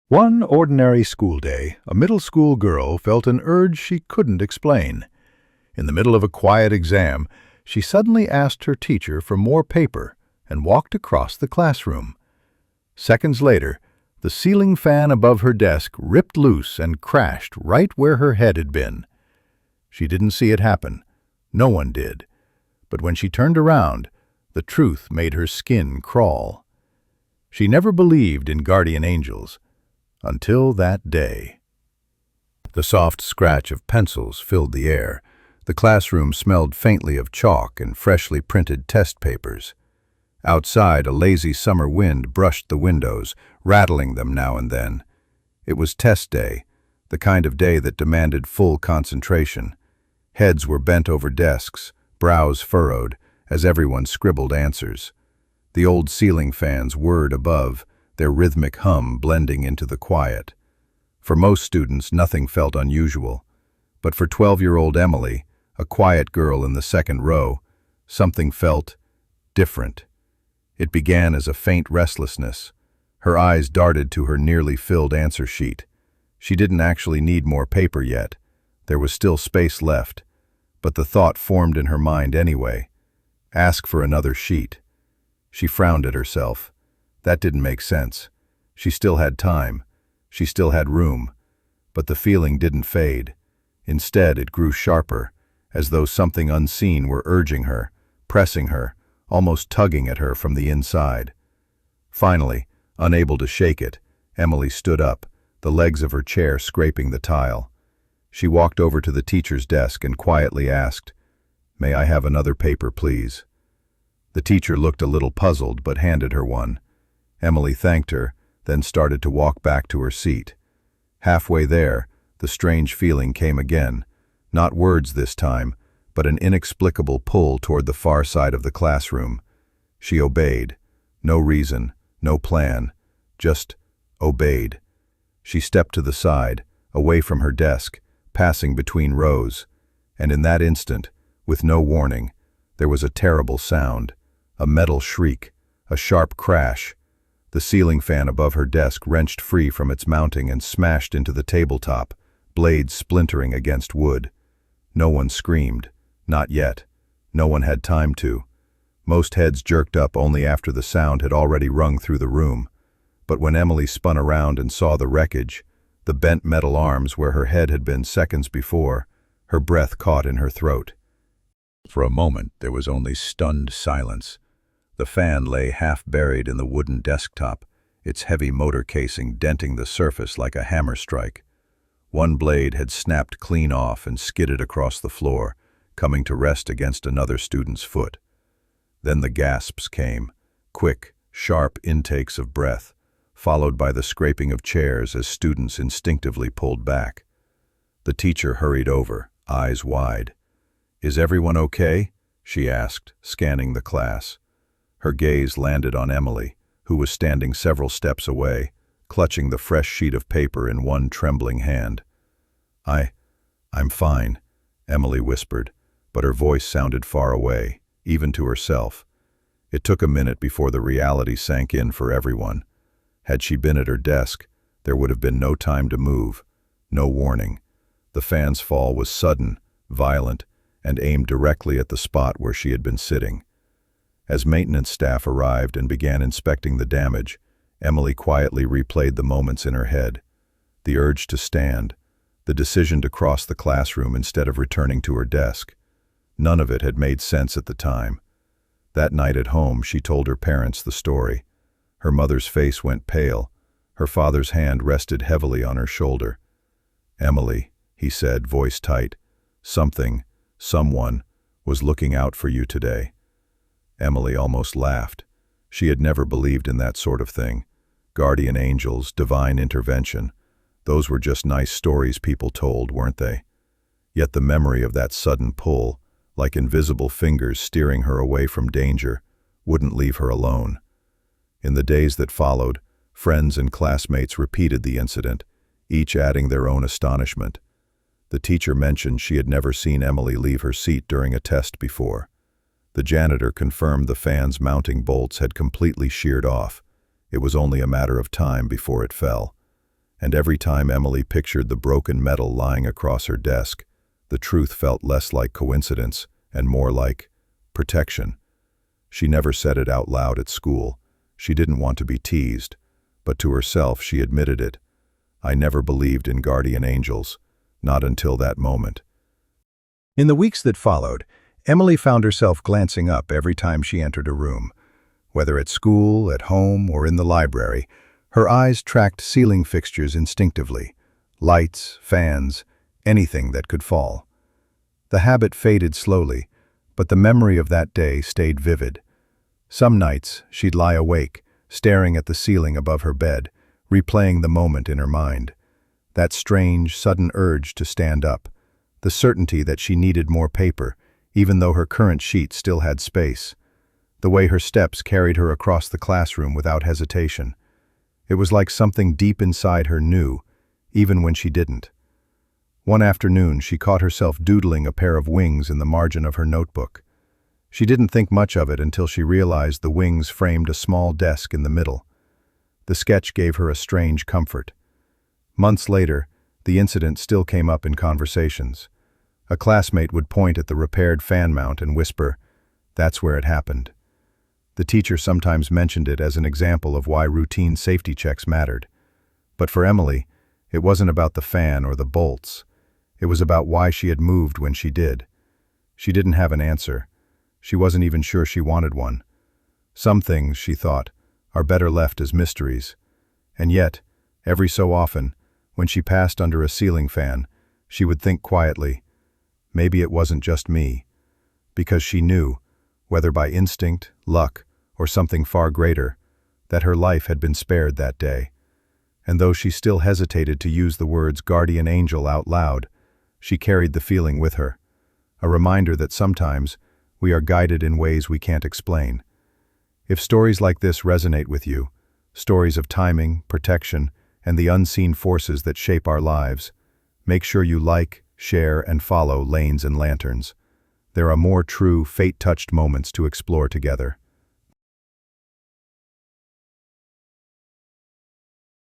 One ordinary school day, a middle school girl felt an urge she couldn't explain. In the middle of a quiet exam, she suddenly asked her teacher for more paper and walked across the classroom. Seconds later, the ceiling fan above her desk ripped loose and crashed right where her head had been. She didn't see it happen. No one did. But when she turned around, the truth made her skin crawl. She never believed in guardian angels. Until that day. The soft scratch of pencils filled the air. The classroom smelled faintly of chalk and freshly printed test papers. Outside, a lazy summer wind brushed the windows, rattling them now and then. It was test day, the kind of day that demanded full concentration. Heads were bent over desks, brows furrowed, as everyone scribbled answers. The old ceiling fans whirred above, their rhythmic hum blending into the quiet. For most students, nothing felt unusual. But for 12-year-old Emily, a quiet girl in the second row, something felt different. It began as a faint restlessness. Her eyes darted to her nearly filled answer sheet. She didn't actually need more paper yet. There was still space left. But the thought formed in her mind anyway. Ask for another sheet. She frowned at herself. That didn't make sense. She still had time. She still had room. But the feeling didn't fade. Instead, it grew sharper, as though something unseen were urging her, pressing her, almost tugging at her from the inside. Finally, unable to shake it, Emily stood up, the legs of her chair scraping the tile. She walked over to the teacher's desk and quietly asked, "May I have another paper, please?" The teacher looked a little puzzled but handed her one. Emily thanked her, then started to walk back to her seat. Halfway there, the strange feeling came again, not words this time, but an inexplicable pull toward the far side of the classroom. She obeyed. No reason, no plan, just obeyed. She stepped to the side, away from her desk, passing between rows, and in that instant, with no warning, there was a terrible sound, a metal shriek, a sharp crash. The ceiling fan above her desk wrenched free from its mounting and smashed into the tabletop, blades splintering against wood. No one screamed. Not yet. No one had time to. Most heads jerked up only after the sound had already rung through the room. But when Emily spun around and saw the wreckage, the bent metal arms where her head had been seconds before, her breath caught in her throat. For a moment, there was only stunned silence. The fan lay half buried in the wooden desktop, its heavy motor casing denting the surface like a hammer strike. One blade had snapped clean off and skidded across the floor, coming to rest against another student's foot. Then the gasps came, quick, sharp intakes of breath, followed by the scraping of chairs as students instinctively pulled back. The teacher hurried over, eyes wide. "Is everyone okay?" she asked, scanning the class. Her gaze landed on Emily, who was standing several steps away, clutching the fresh sheet of paper in one trembling hand. I'm fine," Emily whispered, but her voice sounded far away, even to herself. It took a minute before the reality sank in for everyone. Had she been at her desk, there would have been no time to move, no warning. The fan's fall was sudden, violent, and aimed directly at the spot where she had been sitting. As maintenance staff arrived and began inspecting the damage, Emily quietly replayed the moments in her head. The urge to stand, the decision to cross the classroom instead of returning to her desk. None of it had made sense at the time. That night at home, she told her parents the story. Her mother's face went pale. Her father's hand rested heavily on her shoulder. "Emily," he said, voice tight, someone, was looking out for you today." Emily almost laughed. She had never believed in that sort of thing. Guardian angels, divine intervention. Those were just nice stories people told, weren't they? Yet the memory of that sudden pull, like invisible fingers steering her away from danger, wouldn't leave her alone. In the days that followed, friends and classmates repeated the incident, each adding their own astonishment. The teacher mentioned she had never seen Emily leave her seat during a test before. The janitor confirmed the fan's mounting bolts had completely sheared off. It was only a matter of time before it fell. And every time Emily pictured the broken metal lying across her desk, the truth felt less like coincidence and more like protection. She never said it out loud at school. She didn't want to be teased, but to herself she admitted it. I never believed in guardian angels, not until that moment. In the weeks that followed, Emily found herself glancing up every time she entered a room. Whether at school, at home, or in the library, her eyes tracked ceiling fixtures instinctively. Lights, fans, anything that could fall. The habit faded slowly, but the memory of that day stayed vivid. Some nights, she'd lie awake, staring at the ceiling above her bed, replaying the moment in her mind. That strange, sudden urge to stand up. The certainty that she needed more paper, even though her current sheet still had space. The way her steps carried her across the classroom without hesitation. It was like something deep inside her knew, even when she didn't. One afternoon, she caught herself doodling a pair of wings in the margin of her notebook. She didn't think much of it until she realized the wings framed a small desk in the middle. The sketch gave her a strange comfort. Months later, the incident still came up in conversations. A classmate would point at the repaired fan mount and whisper, "That's where it happened." The teacher sometimes mentioned it as an example of why routine safety checks mattered. But for Emily, it wasn't about the fan or the bolts. It was about why she had moved when she did. She didn't have an answer. She wasn't even sure she wanted one. Some things, she thought, are better left as mysteries. And yet, every so often, when she passed under a ceiling fan, she would think quietly, maybe it wasn't just me. Because she knew, whether by instinct, luck, or something far greater, that her life had been spared that day. And though she still hesitated to use the words guardian angel out loud, she carried the feeling with her. A reminder that sometimes we are guided in ways we can't explain. If stories like this resonate with you, stories of timing, protection, and the unseen forces that shape our lives, make sure you like, share, and follow Lanes and Lanterns. There are more true, fate-touched moments to explore together.